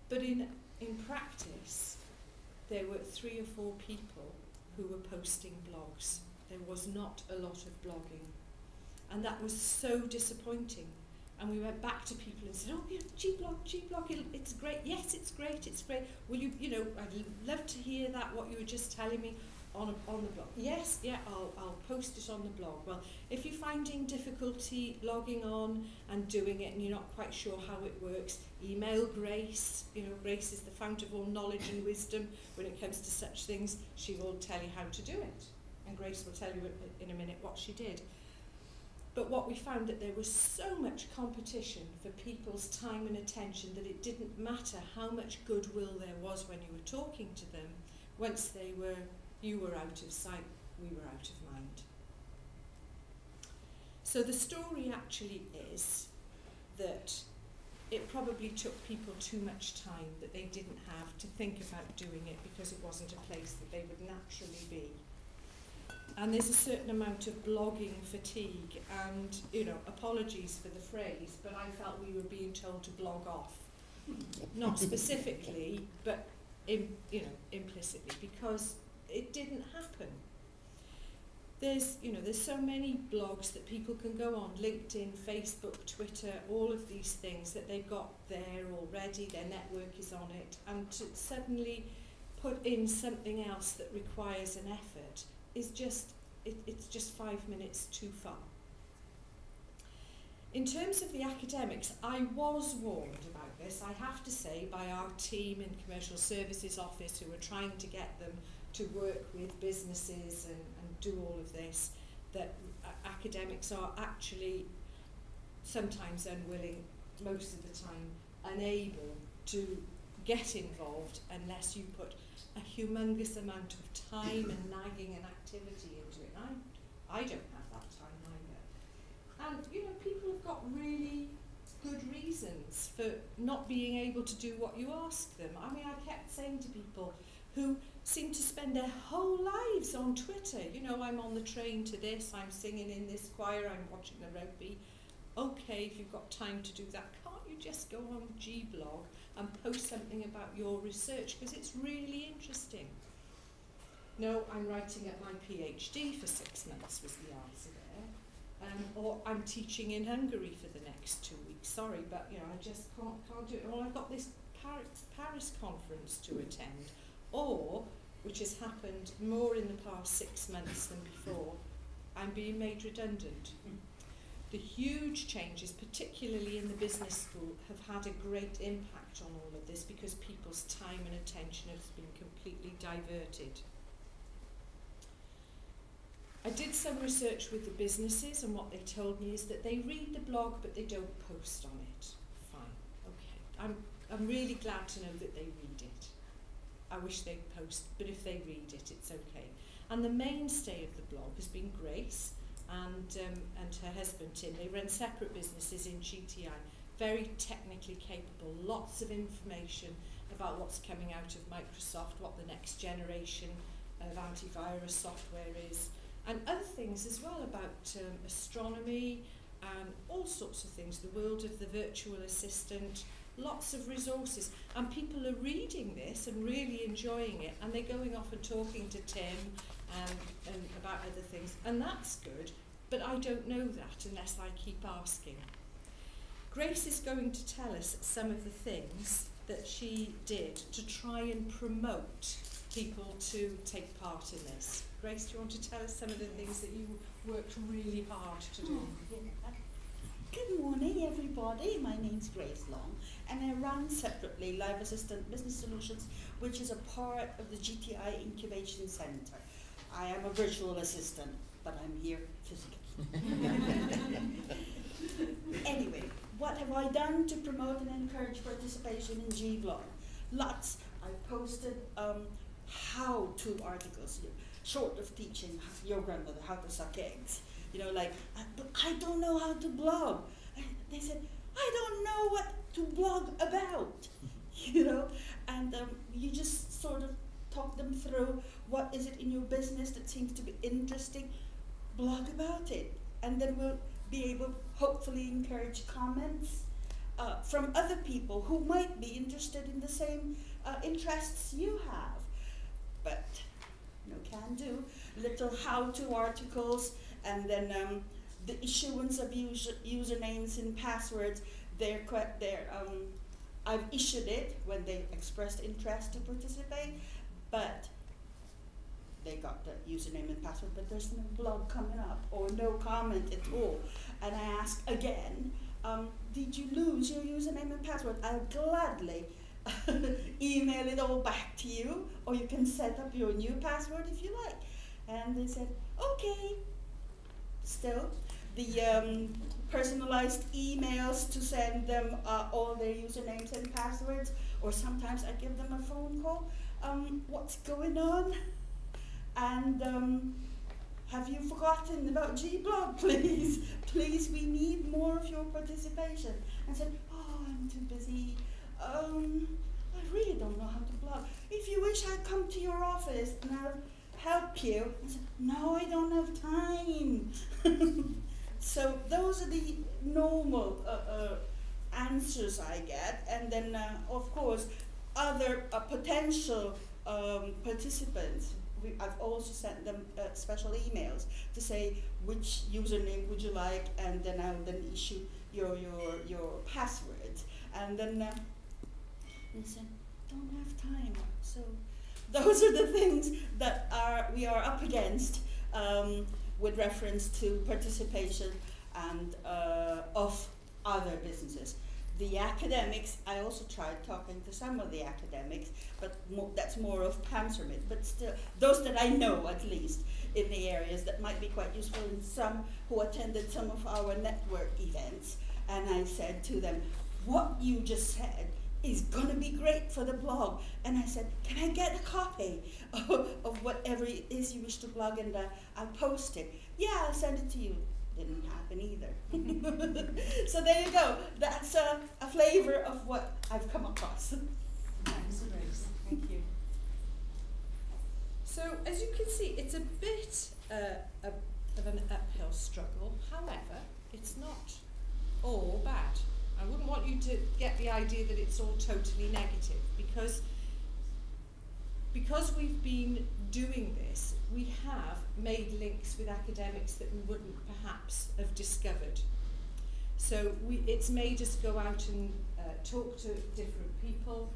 But in practice, there were 3 or 4 people who were posting blogs. There was not a lot of blogging. And that was so disappointing. And we went back to people and said, oh, yeah, G-blog, it's great. Yes, it's great, it's great. Will you, I'd love to hear that, what you were just telling me on the blog. Yes, yeah, I'll post it on the blog. Well, if you're finding difficulty logging on and doing it and you're not quite sure how it works, email Grace. Grace is the fount of all knowledge and wisdom when it comes to such things. She will tell you how to do it. And Grace will tell you in a minute what she did. But what we found that there was so much competition for people's time and attention that it didn't matter how much goodwill there was when you were talking to them. Once you were out of sight, we were out of mind. So the story actually is that it probably took people too much time that they didn't have to think about doing it because it wasn't a place that they would naturally be. And there's a certain amount of blogging fatigue and, apologies for the phrase, but I felt we were being told to blog off. Not specifically, but, implicitly, because it didn't happen. There's so many blogs that people can go on, LinkedIn, Facebook, Twitter, all of these things that they've got there already, their network is on it, and to suddenly put in something else that requires an effort is it's just 5 minutes too far. In terms of the academics, I was warned about this, I have to say, by our team in Commercial Services Office who were trying to get them to work with businesses and do all of this, that academics are actually sometimes unwilling, most of the time unable to get involved unless you put a humongous amount of time and nagging and activity into it. I don't have that time either. And people have got really good reasons for not being able to do what you ask them. I mean, I kept saying to people who seem to spend their whole lives on Twitter, I'm on the train to this, I'm singing in this choir, I'm watching the rugby. Okay, if you've got time to do that, can't you just go on G-blog and post something about your research, because it's really interesting? No, I'm writing at my PhD for 6 months was the answer there. Or I'm teaching in Hungary for the next 2 weeks. Sorry, but I just can't do it. Or I've got this Paris conference to attend. Or, which has happened more in the past 6 months than before, I'm being made redundant. The huge changes, particularly in the business school, have had a great impact on all of this because people's time and attention has been completely diverted. I did some research with the businesses, and what they told me is that they read the blog but they don't post on it. Fine, okay. I'm really glad to know that they read it. I wish they'd post, but if they read it, it's okay. And the mainstay of the blog has been Grace and her husband Tim. They run separate businesses in GTI, very technically capable, lots of information about what's coming out of Microsoft, what the next generation of antivirus software is, and other things as well about astronomy and all sorts of things, the world of the virtual assistant, lots of resources. And people are reading this and really enjoying it, and they're going off and talking to Tim and about other things, and that's good, but I don't know that unless I keep asking. Grace is going to tell us some of the things that she did to try and promote people to take part in this. Grace, do you want to tell us some of the things that you worked really hard to do? Good morning, everybody. My name's Grace Long, and I run separately Live Assistant Business Solutions, which is a part of the GTI Incubation Center. I am a virtual assistant, but I'm here physically. Anyway, what have I done to promote and encourage participation in G-blog? Lots. I posted how-to articles, short of teaching your grandmother how to suck eggs. But I don't know how to blog. They said, I don't know what to blog about, and you just sort of talk them through what is it in your business that seems to be interesting, blog about it, and then we'll be able, hopefully, encourage comments from other people who might be interested in the same interests you have. But no can do. Little how-to articles, and then the issuance of usernames and passwords. I've issued it when they expressed interest to participate, but they got the username and password, but there's no blog coming up or no comment at all. And I ask again, did you lose your username and password? I'll gladly email it all back to you, or you can set up your new password if you like. And they said, okay. Still, the personalized emails to send them all their usernames and passwords, or sometimes I give them a phone call. What's going on? And have you forgotten about Gblog, please? Please, we need more of your participation. And I said, oh, I'm too busy. I really don't know how to blog. If you wish, I'd come to your office and I'll help you. I said, no, I don't have time. So those are the normal answers I get. And then, of course, other potential participants, I've also sent them special emails to say which username would you like, and then I'll then issue your passwords. And then they said, don't have time. So those are the things that we are up against with reference to participation and of other businesses. The academics, I also tried talking to some of the academics, but that's more of Pam's remit, but still, those that I know at least in the areas that might be quite useful, and some who attended some of our network events. And I said to them, what you just said is going to be great for the blog. And I said, can I get a copy of whatever it is you wish to blog, and I'll post it. Yeah, I'll send it to you. Didn't happen either. So there you go. That's a flavor of what I've come across. Thanks, Grace. Thank you. So as you can see, it's a bit of an uphill struggle. However, it's not all bad. I wouldn't want you to get the idea that it's all totally negative, because we've been doing this, we have made links with academics that we wouldn't perhaps have discovered. So it's made us go out and talk to different people,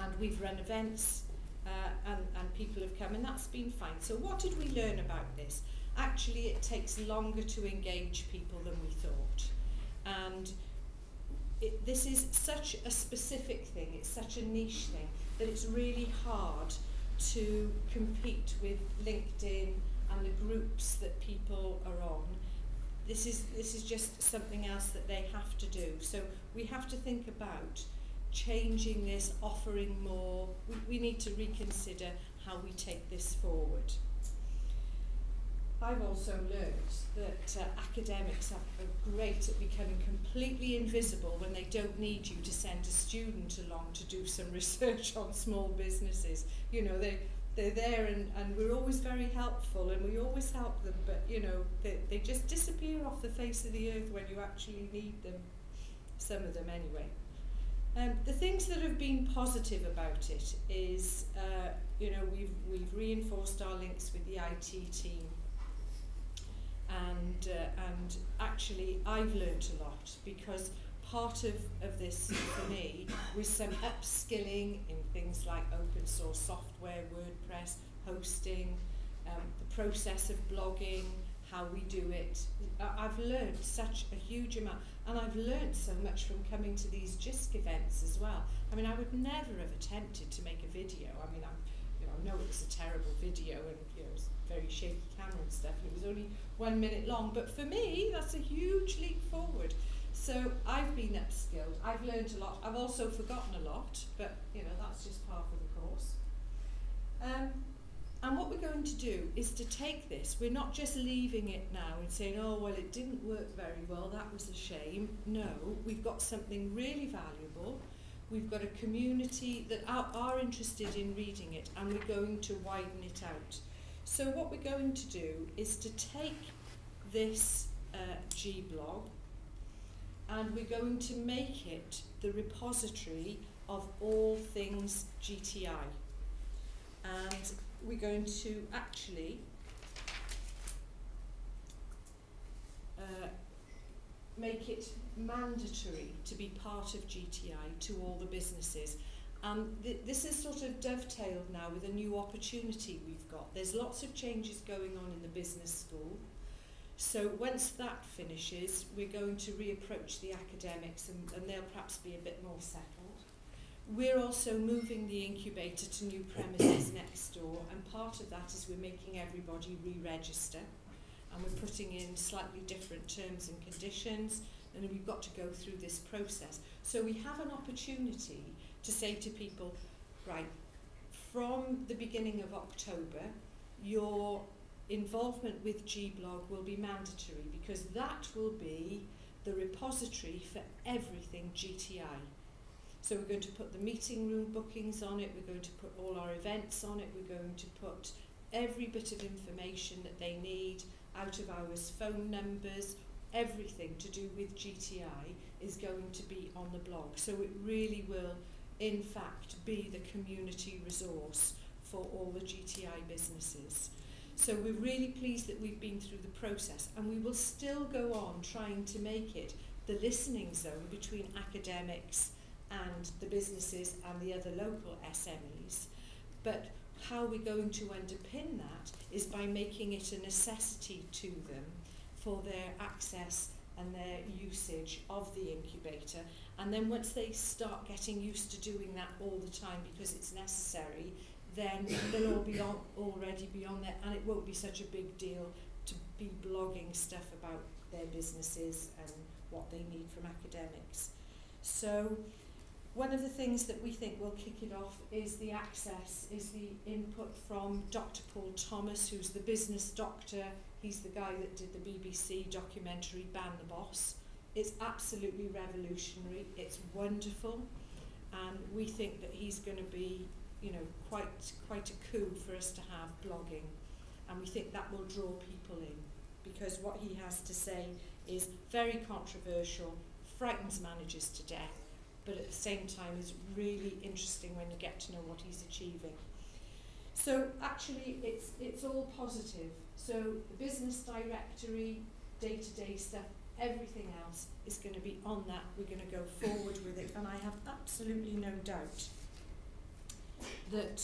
and we've run events and people have come, and that's been fine. So what did we learn about this? Actually, it takes longer to engage people than we thought. And this is such a specific thing, it's such a niche thing, that it's really hard to compete with LinkedIn and the groups that people are on. This is just something else that they have to do. So we have to think about changing this, offering more. We need to reconsider how we take this forward. I've also learned that academics are great at becoming completely invisible when they don't need you to send a student along to do some research on small businesses. You know, they're there and we're always very helpful and we always help them, but you know, they just disappear off the face of the earth when you actually need them, some of them anyway. The things that have been positive about it is, you know, we've reinforced our links with the IT team. And actually I've learnt a lot, because part of this for me was some upskilling in things like open source software, WordPress, hosting, the process of blogging, how we do it. I've learnt such a huge amount, and I've learnt so much from coming to these Jisc events as well. I mean, I would never have attempted to make a video. I mean, I know it's a terrible video, and you know, it's very shaky camera and stuff, and it was only 1 minute long, but for me that's a huge leap forward. So I've been upskilled, I've learned a lot, I've also forgotten a lot, but you know, that's just part of the course. And what we're going to do is to take this, we're not just leaving it now and saying, oh well, it didn't work very well, that was a shame. No, we've got something really valuable. We've got a community that are interested in reading it, and we're going to widen it out. So what we're going to do is to take this Gblog, and we're going to make it the repository of all things GTI. And we're going to actually make it mandatory to be part of GTI to all the businesses. This is sort of dovetailed now with a new opportunity we've got. There's lots of changes going on in the business school. So once that finishes, we're going to reapproach the academics, and they'll perhaps be a bit more settled. We're also moving the incubator to new premises next door, and part of that is we're making everybody re-register, and we're putting in slightly different terms and conditions, and we've got to go through this process. So we have an opportunity to say to people, right, from the beginning of October, your involvement with G-Blog will be mandatory, because that will be the repository for everything GTI. So we're going to put the meeting room bookings on it, we're going to put all our events on it, we're going to put every bit of information that they need, out of hours phone numbers, everything to do with GTI is going to be on the blog. So it really will, in fact, be the community resource for all the GTI businesses. So we're really pleased that we've been through the process, and we will still go on trying to make it the listening zone between academics and the businesses and the other local SMEs. But how we're going to underpin that is by making it a necessity to them for their access and their usage of the incubator. And then once they start getting used to doing that all the time because it's necessary, then they'll all be already be on there, and it won't be such a big deal to be blogging stuff about their businesses and what they need from academics. So one of the things that we think will kick it off is the access, is the input from Dr. Paul Thomas, who's the business doctor. He's the guy that did the BBC documentary Ban the Boss. It's absolutely revolutionary, it's wonderful, and we think that he's going to be, you know, quite a coup for us to have blogging, and we think that will draw people in, because what he has to say is very controversial, frightens managers to death, but at the same time is really interesting when you get to know what he's achieving. So actually it's all positive. So the business directory, day-to-day stuff, everything else is going to be on that. We're going to go forward with it, and I have absolutely no doubt that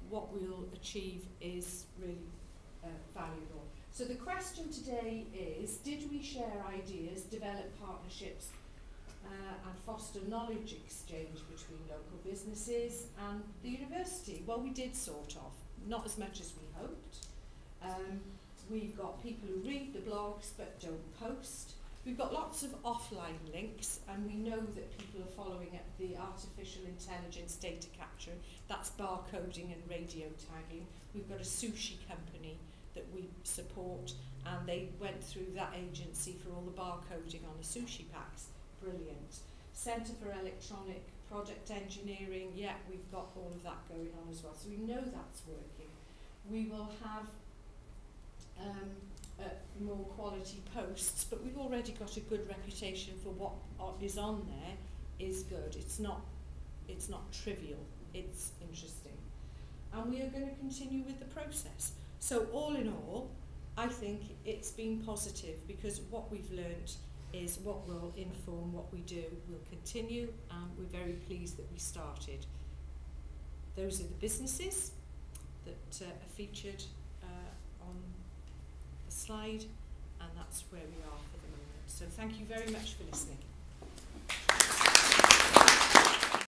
what we'll achieve is really valuable. So the question today is, did we share ideas, develop partnerships, and foster knowledge exchange between local businesses and the university? Well, we did sort of, not as much as we hoped. We've got people who read the blogs but don't post. We've got lots of offline links, and we know that people are following up the artificial intelligence data capture. That's barcoding and radio tagging. We've got a sushi company that we support, and they went through that agency for all the barcoding on the sushi packs. Brilliant. Centre for Electronic Product Engineering, yeah, we've got all of that going on as well. So we know that's working. We will have more quality posts, but we've already got a good reputation for what is on there is good. It's not trivial, it's interesting. And we are going to continue with the process. So all in all, I think it's been positive, because what we've learnt is what will inform what we do. We'll continue, and we're very pleased that we started. Those are the businesses that are featured on the slide, and that's where we are for the moment. So thank you very much for listening.